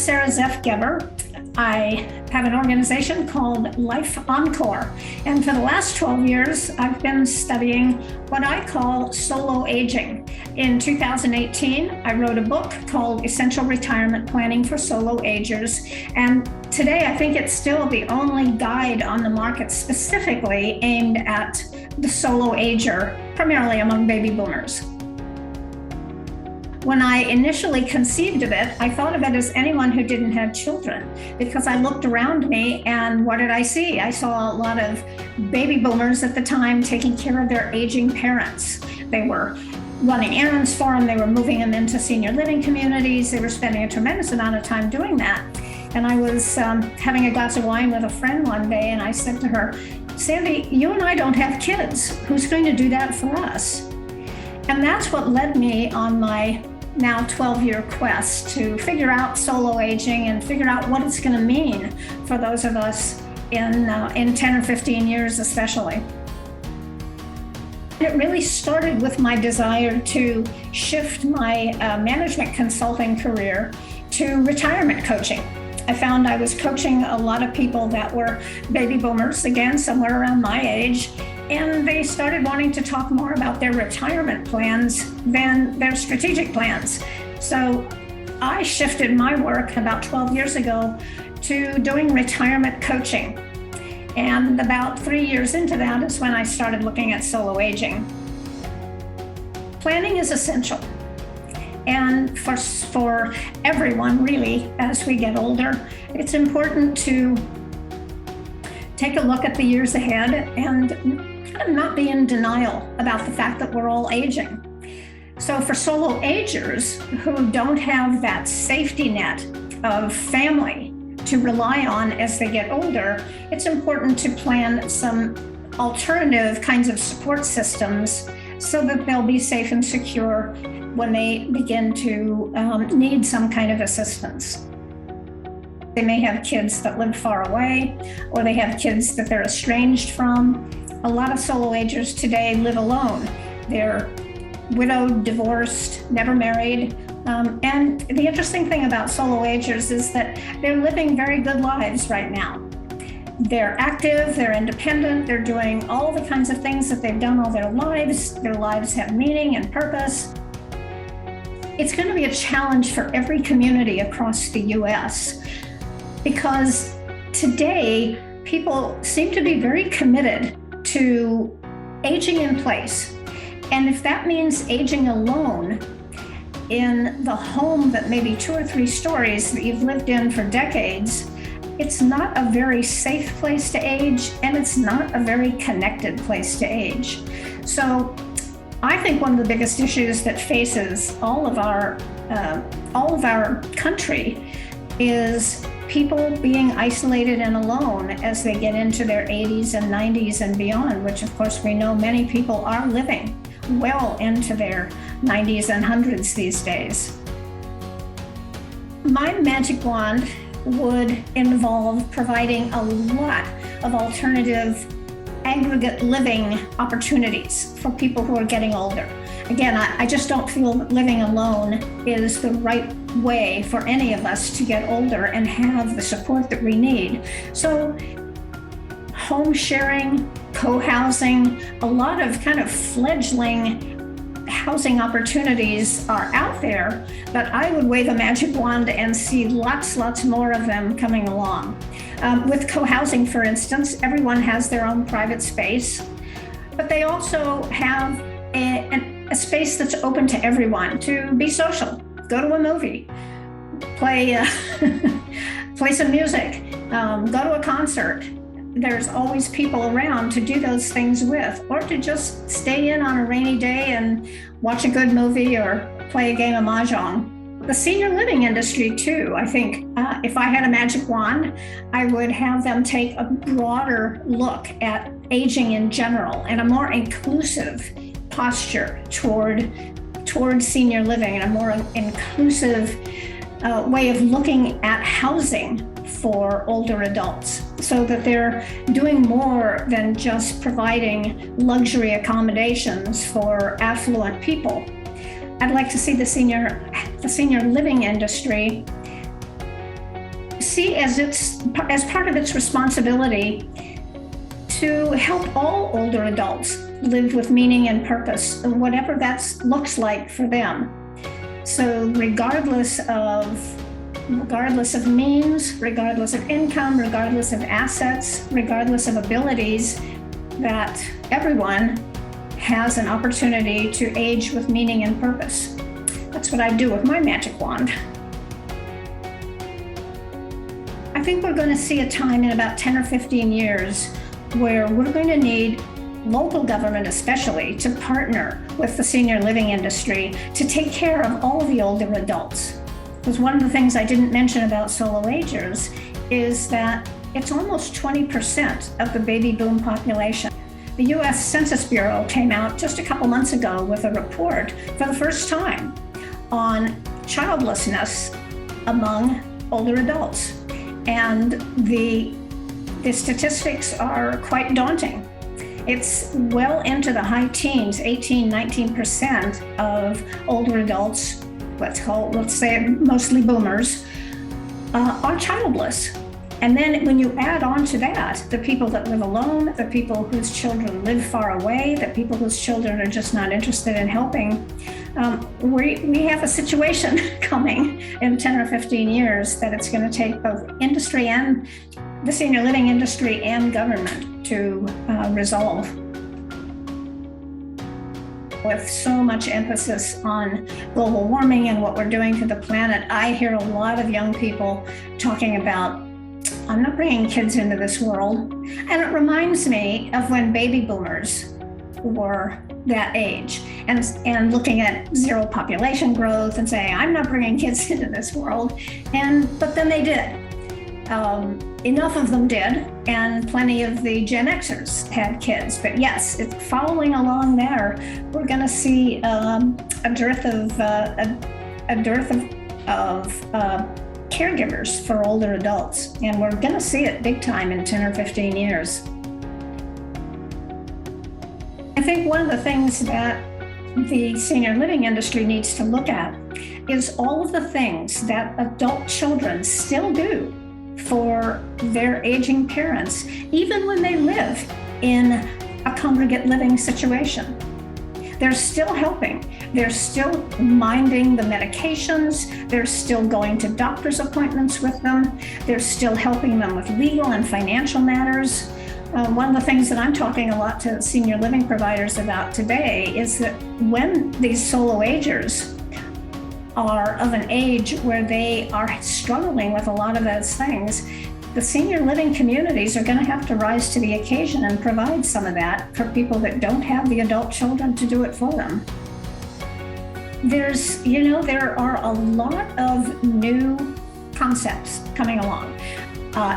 Sara Geber. I have an organization called Life Encore, and for the last 12 years, I've been studying what I call solo aging. In 2018, I wrote a book called Essential Retirement Planning for Solo Agers, and today I think it's still the only guide on the market specifically aimed at the solo ager, primarily among baby boomers. When I initially conceived of it, I thought of it as anyone who didn't have children, because I looked around me and what did I see? I saw a lot of baby boomers at the time taking care of their aging parents. They were running errands for them, they were moving them into senior living communities, they were spending a tremendous amount of time doing that. And I was having a glass of wine with a friend one day, and I said to her, "Sandy, you and I don't have kids. Who's going to do that for us?" And that's what led me on my now 12-year quest to figure out solo aging and figure out what it's going to mean for those of us in 10 or 15 years especially. It really started with my desire to shift my management consulting career to retirement coaching. I found I was coaching a lot of people that were baby boomers, again, somewhere around my age, and they started wanting to talk more about their retirement plans than their strategic plans. So I shifted my work about 12 years ago to doing retirement coaching. And about 3 years into that is when I started looking at solo aging. Planning is essential. And for everyone, really, as we get older, it's important to take a look at the years ahead and kind of not be in denial about the fact that we're all aging. So for solo agers who don't have that safety net of family to rely on as they get older, it's important to plan some alternative kinds of support systems so that they'll be safe and secure when they begin to need some kind of assistance. They may have kids that live far away, or they have kids that they're estranged from. A lot of solo agers today live alone. They're widowed, divorced, never married. And the interesting thing about solo agers is that they're living very good lives right now. They're active, they're independent, they're doing all the kinds of things that they've done all their lives. Their lives have meaning and purpose. It's going to be a challenge for every community across the US, because today people seem to be very committed to aging in place. And if that means aging alone in the home that maybe 2 or 3 stories that you've lived in for decades, it's not a very safe place to age, and it's not a very connected place to age. So I think one of the biggest issues that faces all of our country is people being isolated and alone as they get into their 80s and 90s and beyond, which of course we know many people are living well into their 90s and 100s these days. My magic wand would involve providing a lot of alternative aggregate living opportunities for people who are getting older. Again, I just don't feel that living alone is the right way for any of us to get older and have the support that we need. So home sharing, co-housing, a lot of kind of fledgling housing opportunities are out there, but I would wave a magic wand and see lots more of them coming along. With co-housing, for instance, everyone has their own private space, but they also have a space that's open to everyone to be social, go to a movie, play some music, go to a concert. There's always people around to do those things with, or to just stay in on a rainy day and watch a good movie or play a game of mahjong. The senior living industry too, I think if I had a magic wand, I would have them take a broader look at aging in general and a more inclusive posture toward senior living and a more inclusive way of looking at housing for older adults, so that they're doing more than just providing luxury accommodations for affluent people. I'd like to see the senior living industry see as part of its responsibility to help all older adults live with meaning and purpose, whatever that looks like for them. So regardless of means, regardless of income, regardless of assets, regardless of abilities, that everyone has an opportunity to age with meaning and purpose. That's what I do with my magic wand. I think we're going to see a time in about 10 or 15 years where we're going to need local government especially to partner with the senior living industry to take care of all the older adults. Because one of the things I didn't mention about solo agers is that it's almost 20% of the baby boom population. The US Census Bureau came out just a couple months ago with a report for the first time on childlessness among older adults. And the statistics are quite daunting. It's well into the high teens, 18, 19% of older adults, let's say mostly boomers, are childless. And then when you add on to that, the people that live alone, the people whose children live far away, the people whose children are just not interested in helping, we have a situation coming in 10 or 15 years that it's going to take both industry and the senior living industry and government to resolve. With so much emphasis on global warming and what we're doing to the planet, I hear a lot of young people talking about, I'm not bringing kids into this world. And it reminds me of when baby boomers were that age and looking at zero population growth and saying, I'm not bringing kids into this world. But then they did. Enough of them did, and plenty of the Gen Xers had kids. But yes, it's following along there. We're going to see a dearth of caregivers for older adults, and we're going to see it big time in 10 or 15 years. I think one of the things that the senior living industry needs to look at is all of the things that adult children still do for their aging parents, even when they live in a congregate living situation. They're still helping. They're still minding the medications. They're still going to doctor's appointments with them. They're still helping them with legal and financial matters. One of the things that I'm talking a lot to senior living providers about today is that when these solo agers are of an age where they are struggling with a lot of those things, the senior living communities are going to have to rise to the occasion and provide some of that for people that don't have the adult children to do it for them. There are a lot of new concepts coming along.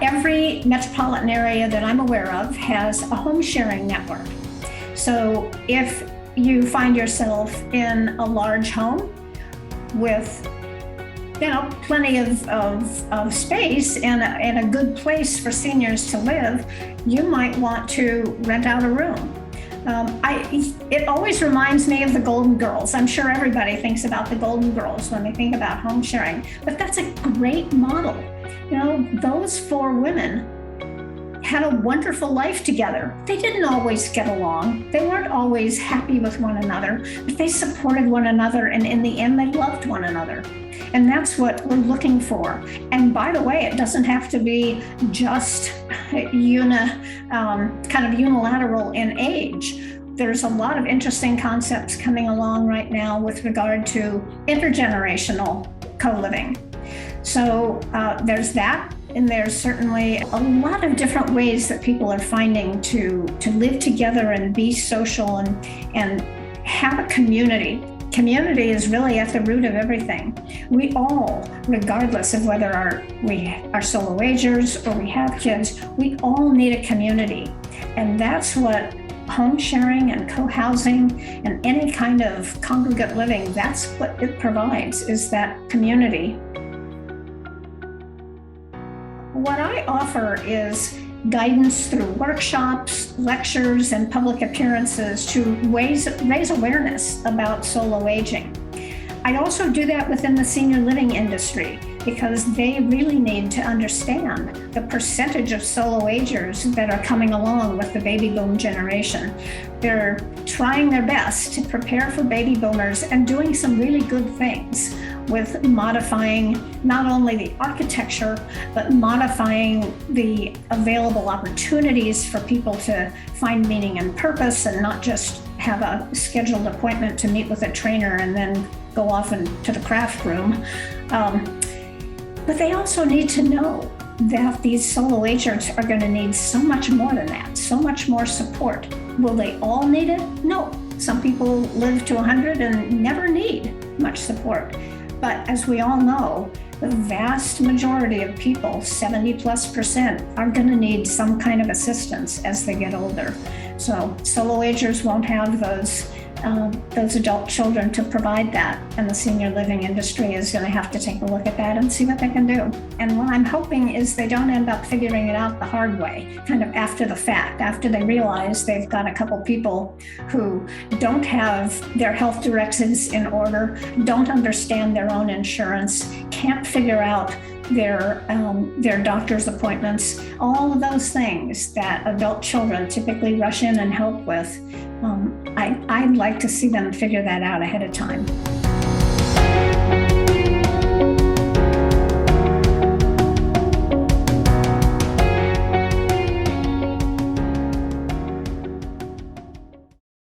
Every metropolitan area that I'm aware of has a home sharing network. So if you find yourself in a large home with plenty of space and a good place for seniors to live, you might want to rent out a room. It always reminds me of the Golden Girls. I'm sure everybody thinks about the Golden Girls when they think about home sharing, but that's a great model. Those four women had a wonderful life together. They didn't always get along. They weren't always happy with one another, but they supported one another, and in the end, they loved one another. And that's what we're looking for. And by the way, it doesn't have to be just kind of unilateral in age. There's a lot of interesting concepts coming along right now with regard to intergenerational co-living. So there's that. And there's certainly a lot of different ways that people are finding to live together and be social and have a community. Community is really at the root of everything. We all, regardless of whether we are solo agers or we have kids, we all need a community. And that's what home sharing and co-housing and any kind of congregate living, that's what it provides, is that community. What I offer is guidance through workshops, lectures, and public appearances to raise awareness about solo aging. I also do that within the senior living industry. because they really need to understand the percentage of solo agers that are coming along with the baby boom generation. They're trying their best to prepare for baby boomers and doing some really good things with modifying not only the architecture, but modifying the available opportunities for people to find meaning and purpose and not just have a scheduled appointment to meet with a trainer and then go off into the craft room. But they also need to know that these solo agers are going to need so much more than that, so much more support. Will they all need it? No. Some people live to 100 and never need much support. But as we all know, the vast majority of people, 70+%, are going to need some kind of assistance as they get older. So solo agers won't have those adult children to provide that, and the senior living industry is going to have to take a look at that and see what they can do. And what I'm hoping is they don't end up figuring it out the hard way, kind of after the fact, after they realize they've got a couple people who don't have their health directives in order, don't understand their own insurance, can't figure out their doctor's appointments, all of those things that adult children typically rush in and help with. I'd like to see them figure that out ahead of time.